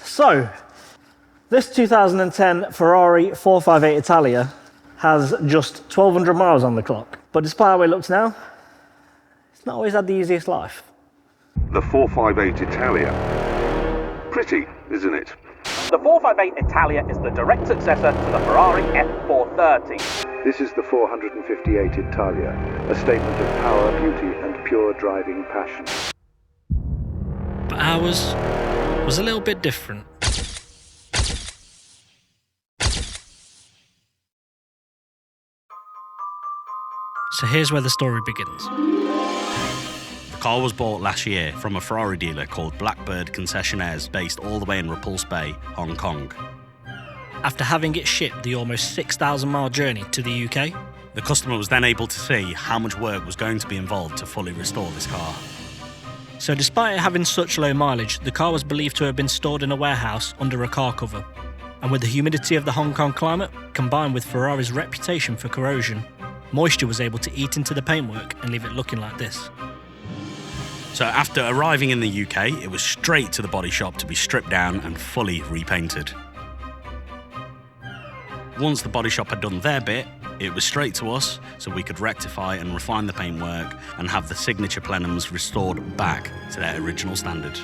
So, this 2010 Ferrari 458 Italia has just 1,200 miles on the clock. But despite how it looks now, it's not always had the easiest life. The 458 Italia. Pretty, isn't it? The 458 Italia is the direct successor to the Ferrari F430. This is the 458 Italia, a statement of power, beauty and pure driving passion. But ours was a little bit different. So here's where the story begins. The car was bought last year from a Ferrari dealer called Blackbird Concessionaires, based all the way in Repulse Bay, Hong Kong. After having it shipped the almost 6,000-mile journey to the UK, The customer was then able to see how much work was going to be involved to fully restore this car. so despite it having such low mileage, the car was believed to have been stored in a warehouse under a car cover. And with the humidity of the Hong Kong climate, combined with Ferrari's reputation for corrosion, moisture was able to eat into the paintwork and leave it looking like this. So after arriving in the UK, it was straight to the body shop to be stripped down and fully repainted. Once the body shop had done their bit, it was straight to us so we could rectify and refine the paintwork and have the signature plenums restored back to their original standard.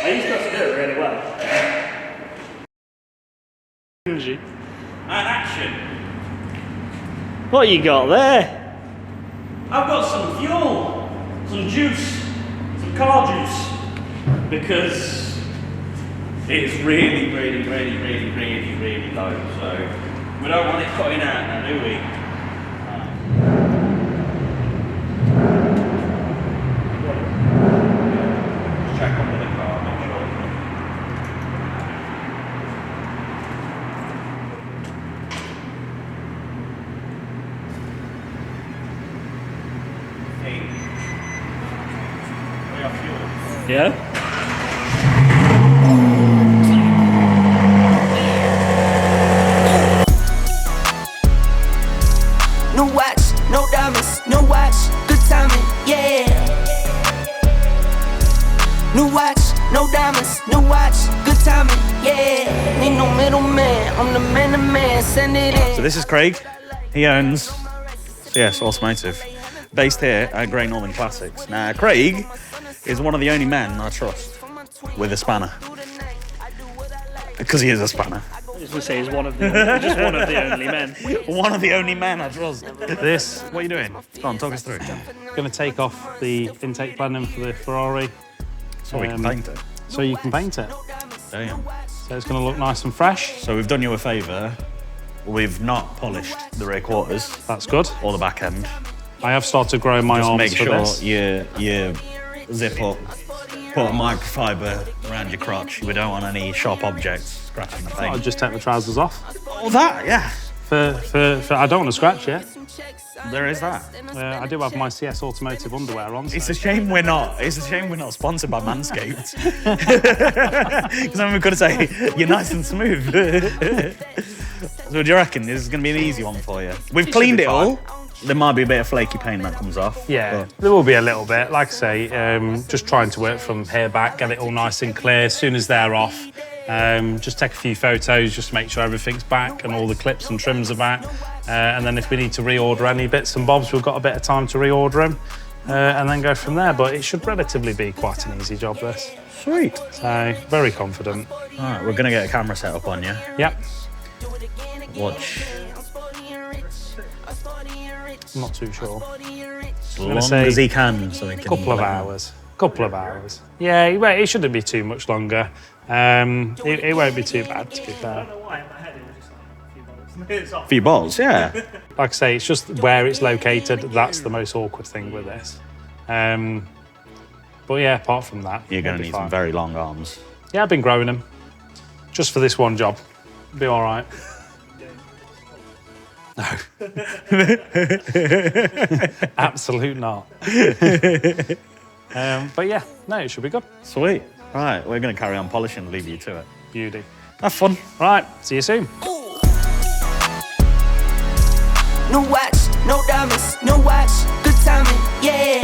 I used to have to do it really well. And action! What you got there? I've got some fuel, some juice, some car juice, because it's really low, so we don't want it cutting out now, do we? Just check under the car, make sure. We have fuel. Yeah? No watch, no diamonds, no watch, good timing, yeah. New watch, no diamonds, no watch, good timing, yeah. Need no middleman, I'm the man to man, send it in. So this is Craig. He owns CS Automotive, based here at Great Northern Classics. Now, Craig is one of the only men I trust with a spanner. Because he is a spanner. was going to say, he's one of the just one of the only men. One of the only men I trust. This, what are you doing? Go on, talk us through it. Going to take off the intake plenum for the Ferrari. So we can paint it. So you can paint it. Damn. So it's going to look nice and fresh. So we've done you a favour. We've not polished the rear quarters. That's good. Or the back end. I have started growing my Just arms make for sure this. you zip up, put a microfiber around your crotch. We don't want any sharp objects scratching the paint. I'll just take the trousers off. Oh, that, yeah. For I don't want to scratch yet. There is that. I do have my CS Automotive underwear on. So. It's a shame we're not. It's a shame we're not sponsored by Manscaped. Because then we've got to say you're nice and smooth. So what do you reckon? This is going to be an easy one for you. We've cleaned it all. There might be a bit of flaky paint that comes off. Yeah, there will be a little bit. Like I say, just trying to work from here back, get it all nice and clear. As soon as they're off, just take a few photos, just to make sure everything's back and all the clips and trims are back. And then if we need to reorder any bits and bobs, we've got a bit of time to reorder them and then go from there. But it should relatively be quite an easy job, this. Sweet. So, very confident. All right, we're going to get a camera set up on you. Yep. Watch. I'm not too sure. As long as he can, so he can. Couple of hours. Yeah, it shouldn't be too much longer. It won't be too bad, to be fair. A few balls, yeah. Like I say, it's just where it's located. That's the most awkward thing with this. But yeah, apart from that, You're going to need some very long arms. Yeah, I've been growing them. Just for this one job. Be all right. No. Absolute not. But yeah, no, it should be good. Sweet. Right, we're going to carry on polishing and leave you to it. Beauty. Have fun. Right, see you soon. No watch, no diamonds, no watch, good timing, yeah.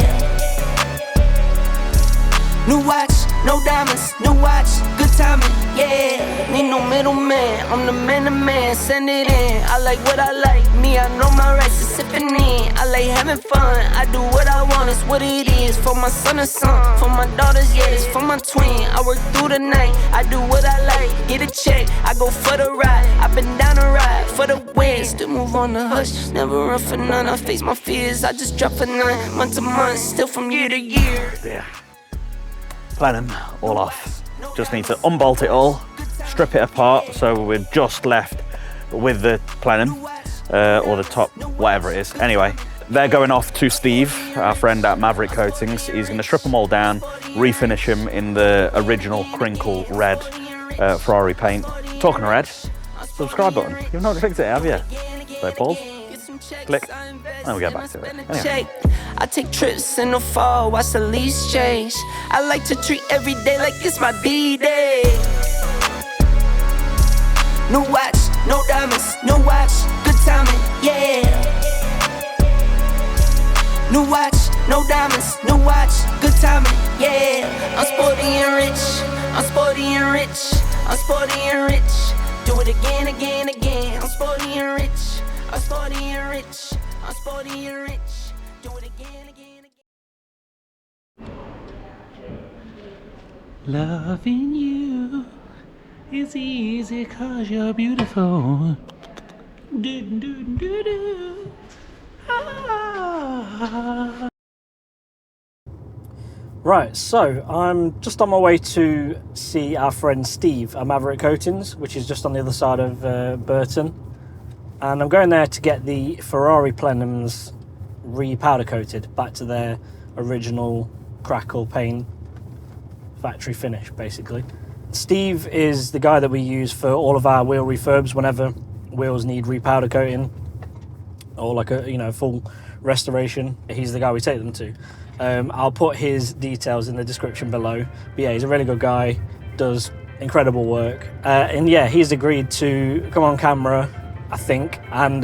New watch, no diamonds, no watch, good timing, yeah. Need no middleman, I'm the man to man, send it in. I like what I like, me, I know my rights is sipping in. I like having fun, I do what I want, it's what it is. For my son and son, for my daughters, yeah, it's for my twin. I work through the night, I do what I like, get a check, I go for the ride. I've been down the ride for the win, still move on the hush, never run for none. I face my fears, I just drop a 9 month to month, still from year to year. Yeah. Plenum all off. Just need to unbolt it all, strip it apart, so we're just left with the plenum, or the top, whatever it is. Anyway, they're going off to Steve, our friend at Maverick Coatings. He's going to strip them all down, refinish them in the original crinkle red Ferrari paint. Talking of red, subscribe button. You've not clicked it, have you? So pause, click, and we go back to it. Anyway. I take trips in the fall, watch the leaves change. I like to treat every day like it's my D-Day. No watch, no diamonds, no watch, good timing, yeah. New watch, no diamonds, no watch, good timing, yeah. I'm sporty and rich, I'm sporty and rich, I'm sporty and rich. Do it again, again, again. I'm sporty and rich, I'm sporty and rich, I'm sporty and rich. Do it again, again, again. Loving you is easy 'cause you're beautiful. Do, do, do, do. Ah. Right, so I'm just on my way to see our friend Steve at Maverick Coatings, which is just on the other side of Burton. And I'm going there to get the Ferrari plenums re-powder coated back to their original crackle paint factory finish, basically. Steve is the guy that we use for all of our wheel refurbs whenever wheels need re-powder coating or like a full restoration. He's the guy we take them to. I'll put his details in the description below. But yeah, he's a really good guy, does incredible work. And yeah, he's agreed to come on camera, I think, and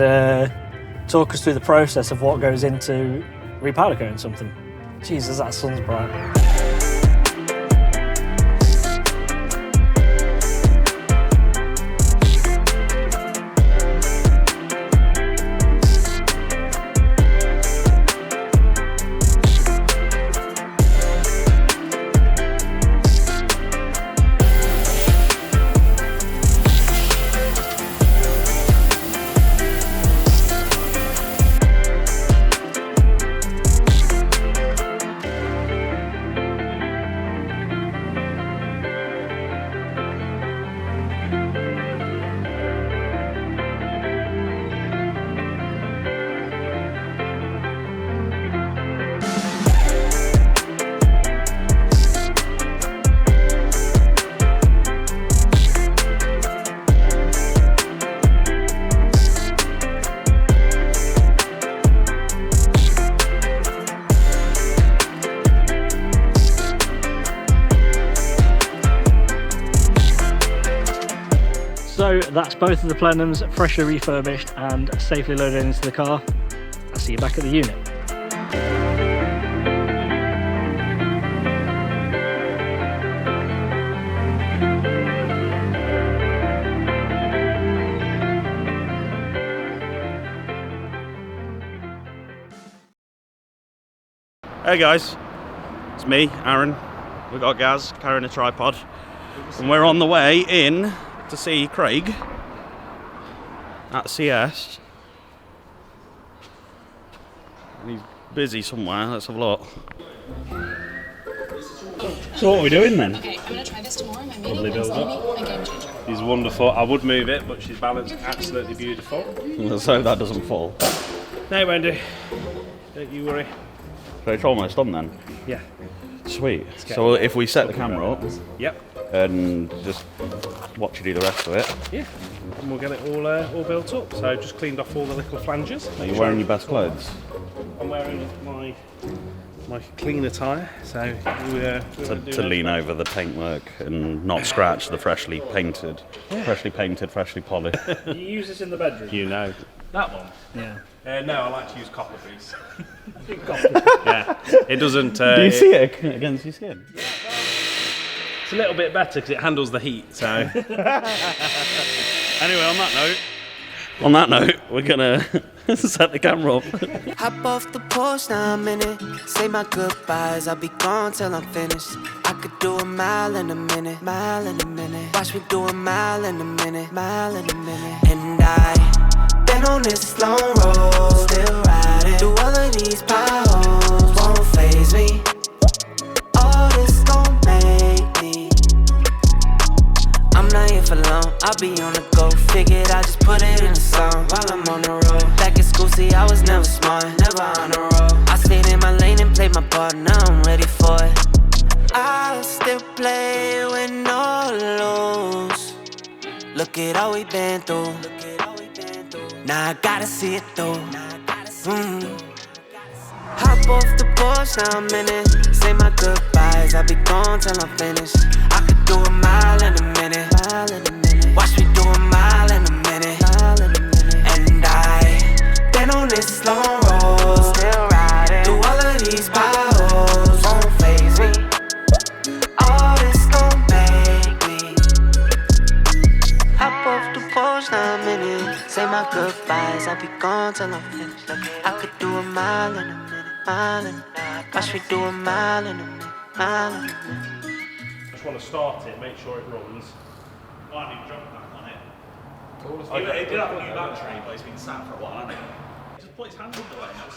talk us through the process of what goes into re-powder coating something. Jesus, that sun's bright. that's both of the plenums freshly refurbished and safely loaded into the car. I'll see you back at the unit. Hey guys, it's me, Aaron. We've got Gaz carrying a tripod, and we're on the way in to see Craig at CS. And he's busy somewhere. Let's have a look. So what are we doing then? Okay, I'm going to try this tomorrow. My Lovely build up. a game changer. She's wonderful. I would move it, but she's balanced absolutely beautiful. Let's hope that doesn't fall. No, Wendy. Don't you worry. So it's almost done then? Yeah. Sweet. So if we set the camera up, Yep. and just watch you do the rest of it. Yeah. And we'll get it all built up. So just cleaned off all the little flanges. Are you wearing your best clothes? I'm wearing my clean attire, so To lean over the paintwork and not scratch the freshly painted, freshly polished. You use this in the bedroom? You know. That one? Yeah. No, I like to use copper grease. Yeah. It doesn't... Do you see it against your skin? It's a little bit better because it handles the heat, so... Anyway, on that note, we're gonna set the camera up. Hop off the porch, now I'm in it. Say my goodbyes, I'll be gone till I'm finished. I could do a mile in a minute, mile in a minute. Watch me do a mile in a minute, mile in a minute. And I been on this long road, still riding through all of these potholes, won't faze me. All this gon' make me. I'm not here for long, I'll be on the go. Figured I just put it in a song while I'm on the road. Back in school, see, I was never smart, never on the road. I stayed in my lane and played my part, now I'm ready for it. I'll still play with no lose. Look at all we been through. Now I gotta see it through. Hop off the porch, now I'm in it. Say my goodbyes, I'll be gone till I'm finished. I could do a mile in a minute, mile in a minute. Watch me do a mile in a minute, mile in a minute. And I been on this long road, still riding through all of these potholes, won't faze me. All this gon' make me. Hop off the porch, now I'm in it. Say my goodbyes, I'll be gone till I'm finished. I could do a mile in a minute, mile in a minute. Watch me do a mile in a minute, mile in a minute. Just want to start it, make sure it runs. I need to jump back on it. It did have a new battery, but it's been sat for a while, hasn't it? Just put his hand under it and it's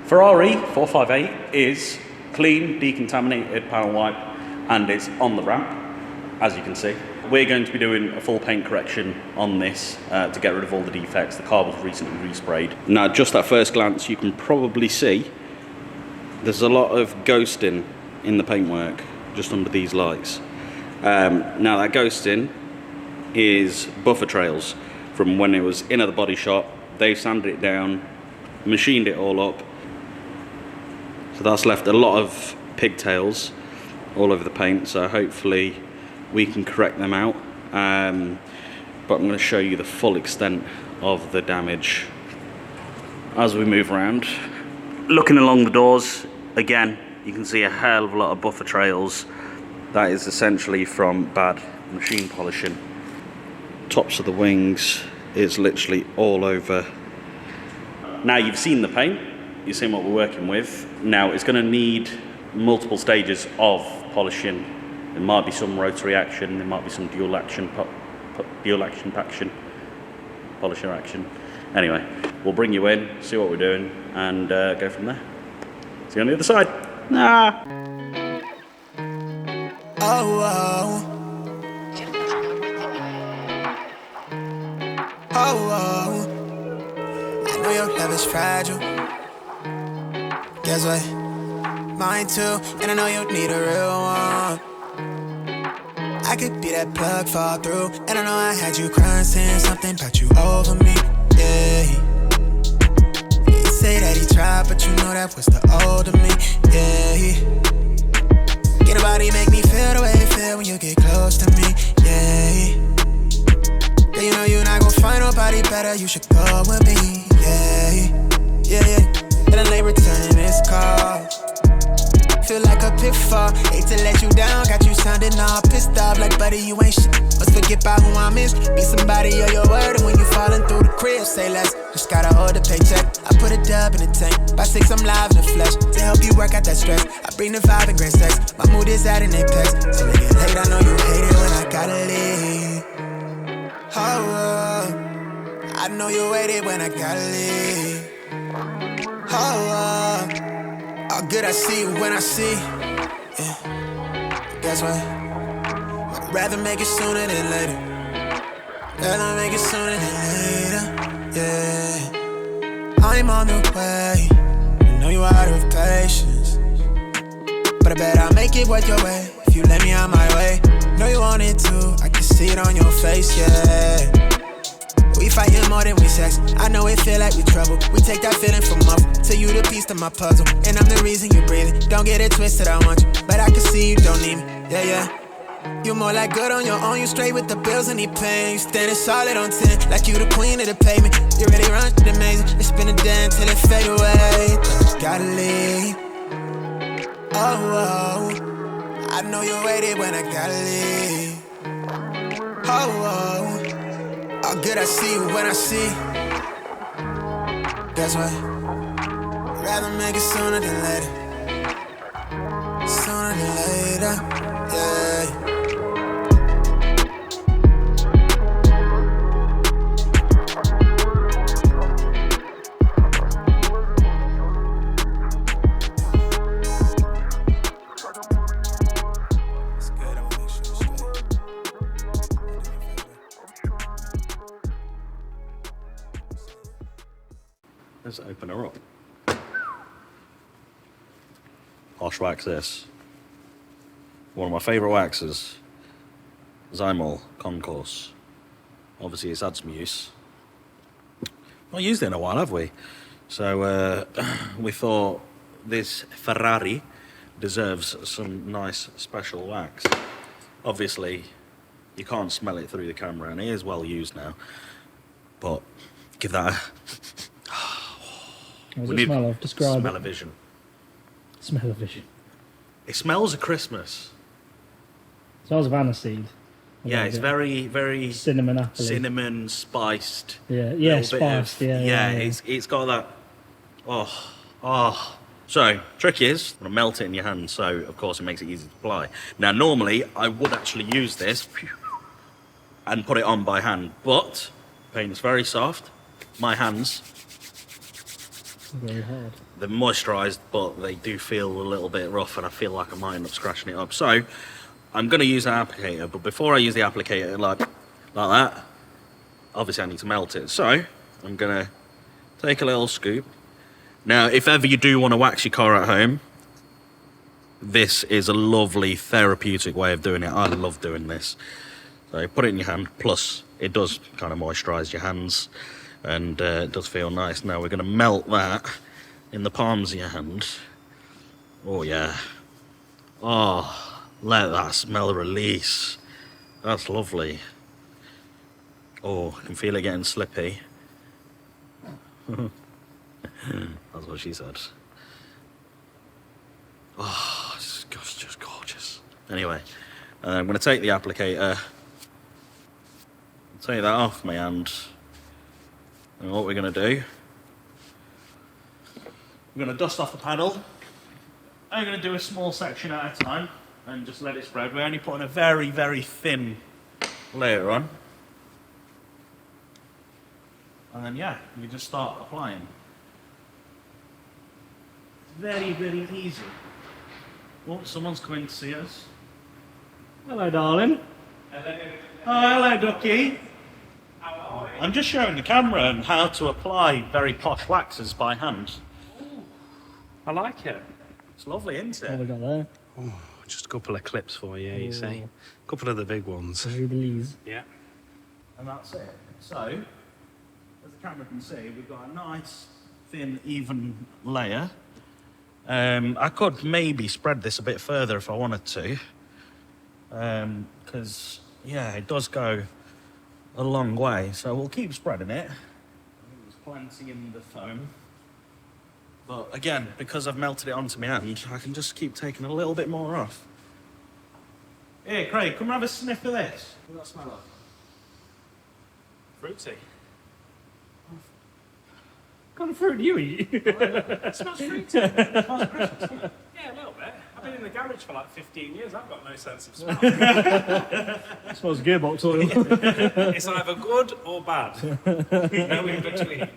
Ferrari 458 is clean, decontaminated panel wipe, and it's on the ramp, as you can see. We're going to be doing a full paint correction on this to get rid of all the defects. The car was recently resprayed. Now, just at first glance, you can probably see there's a lot of ghosting in the paintwork just under these lights. Now, that ghosting is buffer trails from when it was in at the body shop. They sanded it down, machined it all up. So that's left a lot of pigtails all over the paint, so hopefully we can correct them out. But I'm going to show you the full extent of the damage as we move around. Looking along the doors, again, you can see a hell of a lot of buffer trails. That is essentially from bad machine polishing. Tops of the wings is literally all over. Now you've seen the paint, you've seen what we're working with. Now it's going to need multiple stages of polishing. There might be some rotary action, there might be some dual action polisher action. Anyway, we'll bring you in, see what we're doing, and go from there. See you on the other side. Nah. Oh, I know your love is fragile. Guess what? Mine too, and I know you need a real one. I could be that plug fall through, and I know I had you crying, saying something about you over me. Yeah. He say that he tried, but you know that was the older me. Yeah. Get nobody make me feel the way you feel when you get close to me. Yeah. Yeah, you know you're not gonna find nobody better. You should go with me. Yeah. And then they return this call. Feel like a pitfall. Hate to let you down. Got you sounding all pissed off like, buddy, you ain't shit. Must forget about who I miss. Be somebody of your word. And when you falling through the crib, say less. Just gotta hold the paycheck. I put a dub in the tank. By 6, I'm live in the flesh. To help you work out that stress. I bring the vibe and great sex. My mood is at an apex. Till it get late, I know you hate it when I gotta leave. Oh, I know you hate it when I gotta leave. Oh, all good I see you when I see. Yeah. Guess what? I'd rather make it sooner than later. Rather make it sooner than later. Yeah. I'm on the way. I know you out of patience, but I bet I'll make it worth your way if you let me out my way. Know you want it too. I can see it on your face, yeah. We fighting more than we sex. I know it feel like we trouble. We take that feeling from up to you the piece to my puzzle. And I'm the reason you breathing. Don't get it twisted, I want you, but I can see you don't need me. Yeah. You more like good on your own. You straight with the bills and the pain. You standing solid on 10, like you the queen of the pavement. You really run shit amazing. It's been a day until it fade away. Gotta leave. Oh, I know you waited when I gotta leave. Oh. How good I see you when I see. Guess what? I'd rather make it sooner than later. Sooner than later, yeah. Let's open her up. Harsh wax this. One of my favourite waxes. Zymol Concourse. Obviously it's had some use. Not used it in a while, have we? So we thought this Ferrari deserves some nice special wax. Obviously you can't smell it through the camera and it is well used now. But give that a... What does it smell of? Describe it. Smell-o-vision. Smell-o-vision. It smells of Christmas. It smells of aniseed. Yeah, it's very, very cinnamon apple. Cinnamon spiced. Yeah, spiced. Yeah. It's got that. Oh. So trick is, I'm gonna melt it in your hand. So of course it makes it easy to apply. Now normally I would actually use this and put it on by hand, but paint's very soft. My hands. Very hard. They're moisturised, but they do feel a little bit rough, and I feel like I might end up scratching it up. So I'm going to use an applicator, but before I use the applicator like that, obviously I need to melt it. So I'm going to take a little scoop. Now, if ever you do want to wax your car at home, this is a lovely therapeutic way of doing it. I love doing this. So put it in your hand, plus it does kind of moisturise your hands. And it does feel nice. Now we're going to melt that in the palms of your hand. Oh yeah. Oh, let that smell release. That's lovely. Oh, I can feel it getting slippy. That's what she said. Oh, it's just gorgeous. Anyway, I'm going to take the applicator, take that off my hand. And what we're going to do, we're going to dust off the panel. I'm going to do a small section at a time and just let it spread. We're only putting a very, very thin layer on. And then, yeah, you just start applying. It's very, very easy. Oh, someone's coming to see us. Hello, darling. Hello. Oh, hello, ducky. I'm just showing the camera and how to apply very posh waxes by hand. I like it. It's lovely, isn't What have we it? got there? Oh, just a couple of clips for you, you see. A couple of the big ones. Jubilees. Yeah. And that's it. So, as the camera can see, we've got a nice, thin, even layer. I could maybe spread this a bit further if I wanted to. Because, yeah, it does go a long way. So we'll keep spreading it. I think there's plenty in the foam. But again, because I've melted it onto my hand, I can just keep taking a little bit more off. Here, Craig, come and have a sniff of this. What does that smell like? Fruity. What kind of fruit do you eat? It smells fruity. Yeah, a little bit. I've been in the garage for like 15 years. I've got no sense of smell. It smells gearbox oil. It's either good or bad. No in between.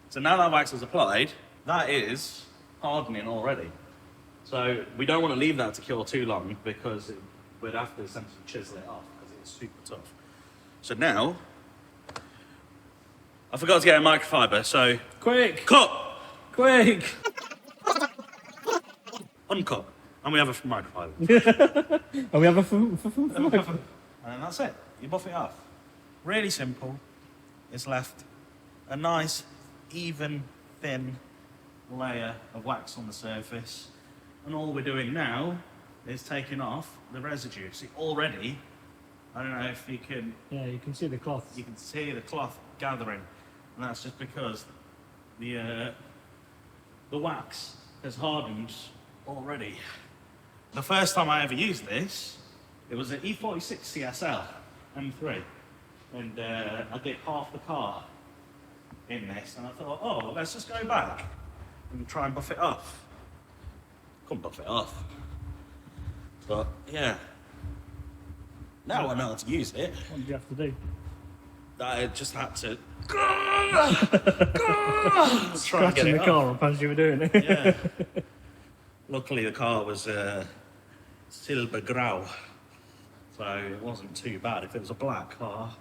So now that wax is applied, that is hardening already. So we don't want to leave that to cure too long because we'd have to essentially chisel it off because it's super tough. So now, I forgot to get a microfiber, so Quick! cut, Quick! uncut, and we have a microfiber. And we have a And then that's it, you buff it off. Really simple. It's left a nice, even, thin layer of wax on the surface. And all we're doing now is taking off the residue. See, already, I don't know if you can, Yeah, you can see the cloth. you can see the cloth gathering. And that's just because the wax has hardened already. The first time I ever used this, it was an E46 CSL M3. And I did half the car in this. And I thought, oh, let's just go back and try and buff it off. Couldn't buff it off. But, yeah. Now I know how to use it. What did you have to do? I just had to try and get Scratching it the off. car up as you were doing it. Yeah. Luckily, the car was silver grau, so it wasn't too bad. If it was a black car,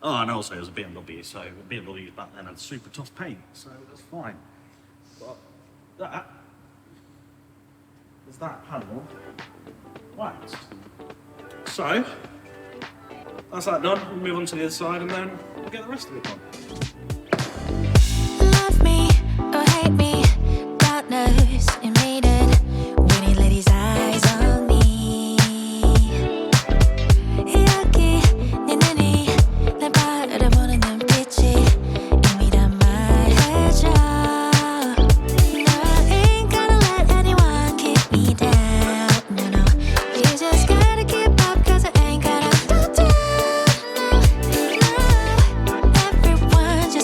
oh, and also it was a BMW, so BMWs back then had super tough paint, so it was fine. But that is that panel waxed. So that's that done. We'll move on to the other side, and then we'll get the rest of it done. Love me or hate me, God knows you made it when he laid his eyes on me. 여기 네 눈이 날 바라보는 눈빛이 이미 다 말해줘. No, I ain't gonna let anyone keep me down. No, no, you just gotta keep up 'cause I ain't gonna go down. No, no, everyone just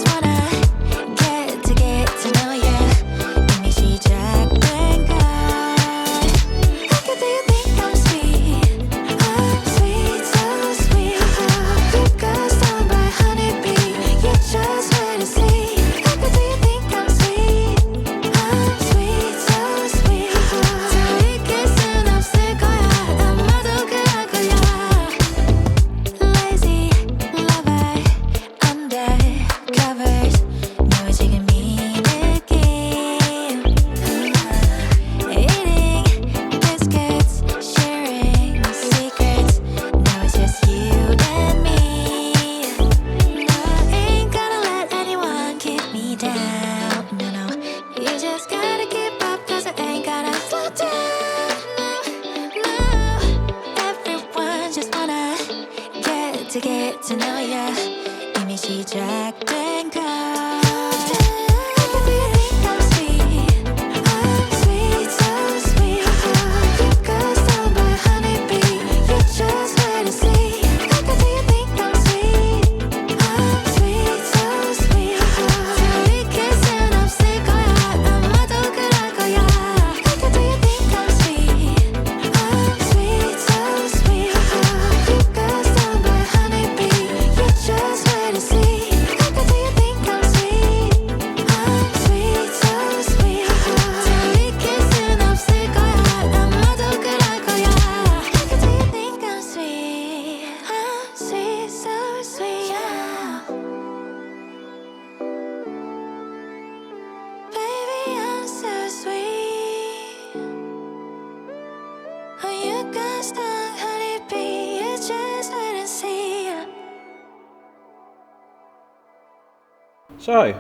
So,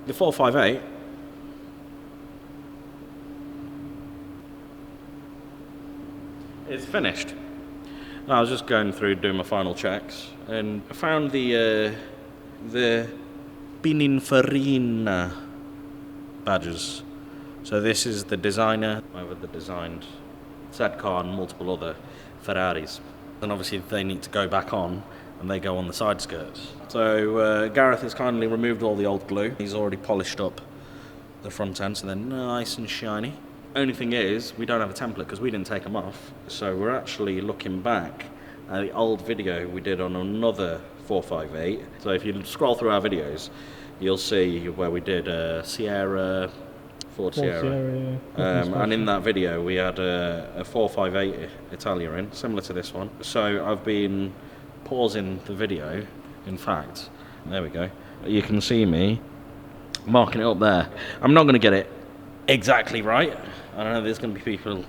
the 458 is finished. I was just going through doing my final checks and I found the Pininfarina badges. So this is the designer over the designed said car and multiple other Ferraris. And obviously they need to go back on and they go on the side skirts. So Gareth has kindly removed all the old glue. He's already polished up the front end so they're nice and shiny. Only thing is, we don't have a template because we didn't take them off. So we're actually looking back at the old video we did on another 458. So if you scroll through our videos, you'll see where we did Sierra, Ford Sierra. And in that video we had a 458 Italia in, similar to this one. So I've been pausing the video. In fact, there we go. You can see me marking it up there. I'm not going to get it exactly right. I know there's going to be people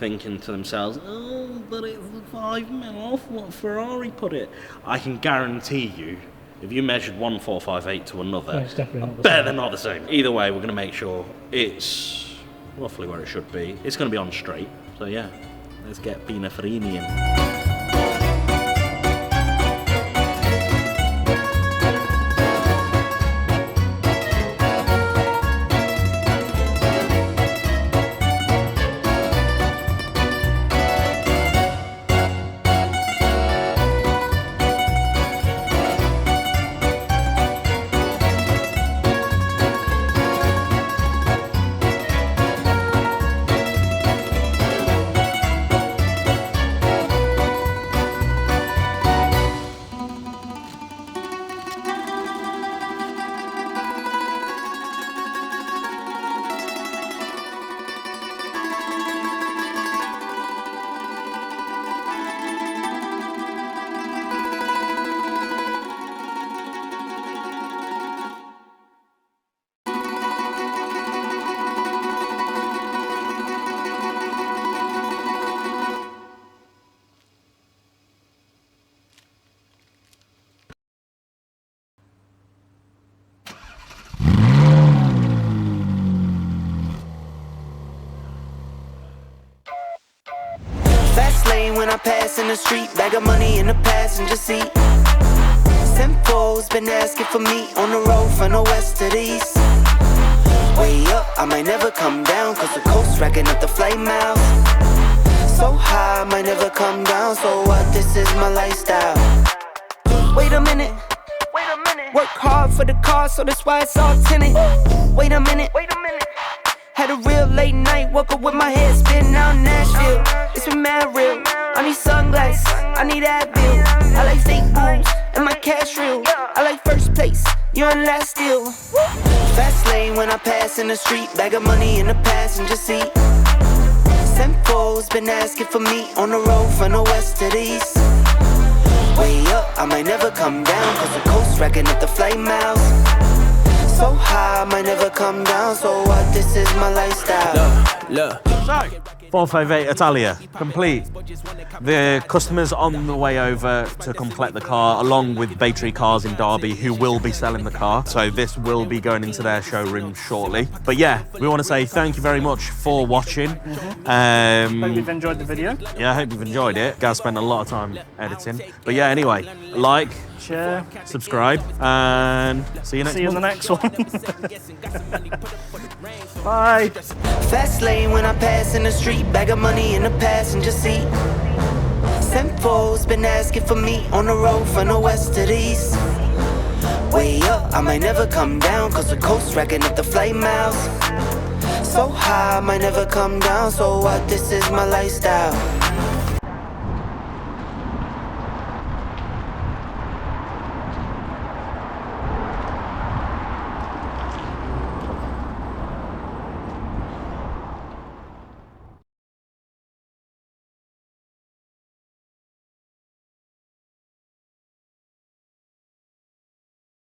thinking to themselves, oh, but it's 5 mil off what Ferrari put it. I can guarantee you, if you measured one 458 to another, it's definitely not the bet same. they're not the same. Either way, we're going to make sure it's roughly where it should be. It's going to be on straight. So yeah, let's get Pininfarina in. Fast lane when I pass in the street, bag of money in the passenger seat. Simcoe's been asking for me on the road from the west to the east. Way up, I might never come down, cause the coast racking up the flight miles. So high, I might never come down, so what, this is my lifestyle. Wait a minute, work hard for the car, so that's why it's all tinted. Wait a minute, had a real late night, woke up with my head spinning out in Nashville. It's been mad real, I need sunglasses, I need Advil. I like fake booms, and my cash real. I like first place, you're in last deal. Fast lane when I pass in the street, bag of money in the passenger seat. Simcoe's been asking for me on the road from the west to the east. Way up, I might never come down, cause the coast racking up the flight miles. So high, I might never come down, so what, this is my lifestyle. So, 458 Italia, complete. The customer's on the way over to complete the car, along with Baytree Cars in Derby, who will be selling the car. So this will be going into their showroom shortly. But yeah, we want to say thank you very much for watching. Hope you've enjoyed the video. Yeah, I hope you've enjoyed it. Gaz spent a lot of time editing. But yeah, anyway, like, Share. subscribe, and see you next See you in the month. next one. Bye. Fast lane when I pass in the street, bag of money in the passenger seat. Simcoe's been asking for me on the road from the west to the east. Way up, I might never come down, cause the coast racking up the flight miles. So high, I might never come down, so what, this is my lifestyle.